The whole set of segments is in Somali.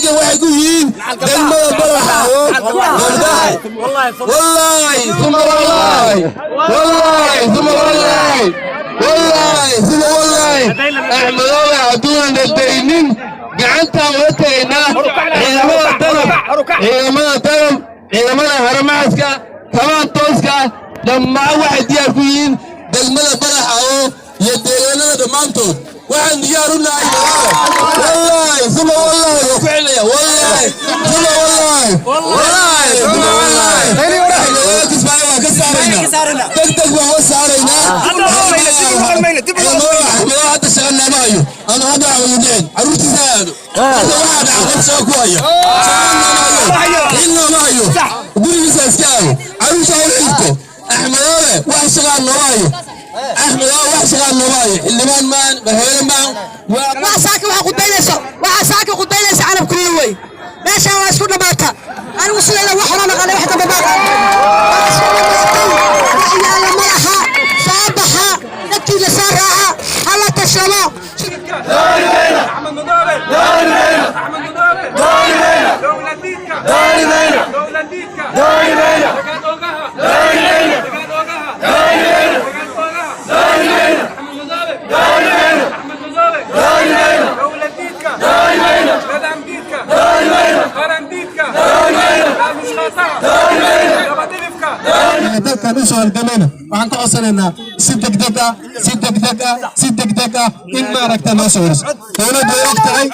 waxay ku yihiin degmada baraxaawo wallahi thumma wallahi sida wallahi axmedoobe hadduunan dadaynin gacantaan ula tegaynaa ciidamada danab ciidamada haramaaska kamaan tooska dhammaan waxay diyaar ku yihiin degmada baraxaawo iyo deegaanada dhammaantood waxaan diyaar u nahay wallahi thumma wallahi waa ku celaya wallahi thumma wallahi kismaayo waan ka saaraynaa degdeg waan wa saaraynaa hadda shaqanaama hayo ama hadda waxawayudeen caruurtiisa aado hadda waxaa dhacqad shaqa ku haya ilnooma hayo gurigiisa iska aado caruurta ha u xigto axmedoobe wax shaqaan nooma hayo أحمد وحشة النوايا اللي مان بهيل مان وعساك وقدينيس وعساك وقدينيس على كل وين ماشي أنا أسكت نباتها أنا وصل إلى وحنا قال واحدة بباقة يا لمرحة صابحة نكتي لسرعة هلا تشلا أحمد مضارب أحمد مضارب دولة ديكا دولة ديكا dalkan u soo halgamayna waxaan ka codsanaynaa si degdeg ah in maaragta noo soo horiso dowladda way og tahay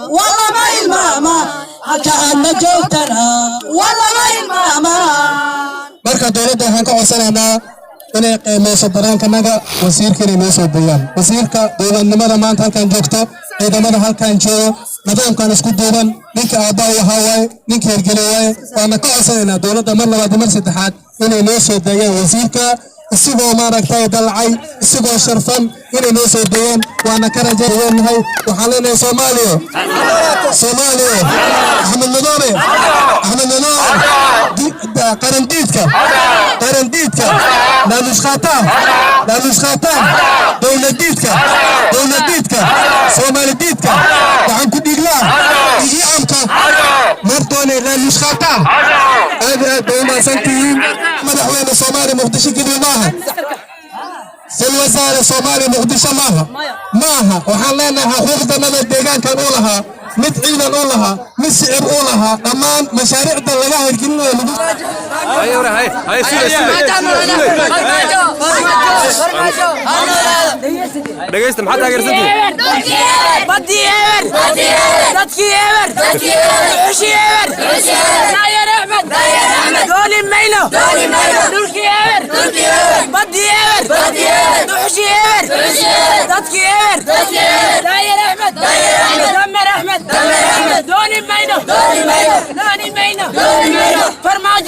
والله ما الماما كأننا جوتنا والله ما الماما marka dowladda waxaan ka codsanaynaa inay qiimeyso dareenkanaga wasiirka inay noo soo deeyaan wasiirka dowladnimada maanta halkan joogto ciidamada halkan joogo nidaamkan isku duuban ninka aabbaha wahaa waaye ninka hergele waaye waana ka codsanaynaa dowladda mar labaad mar saddexaad inay noo soo deeyaan wasiirka isagoo maaragtay dalcay isagoo sharfan inay noo soo deeyaan waana ka rajaynahay waxaan leenahay Soomaaliya Axmed Madoobe qarandiidka laalushqaataan dowladiidka Soomaalidiidka waxaan ku dhiiglaa igiicamka mardoone laalushqaataan aad bay umahadsantihiin madaxweyne Soomaaliya muqdisho keliya maaha سلوزارة صومالي مقدشة ماها وحان لنا حقوق دمنا الديغان كان أولها متعينا أولها مسعر أولها أمان مشاريع دلقاها الكلمة هاي دقيست محد هاجر سنتي بدي ايفر دتكي ايفر وحشي ايفر داير احمد دولي ميلو دولكي ايفر بدي ايفر وحشي ايفر دتكي ايفر داير احمد دمر احمد دولي ميلو فرماش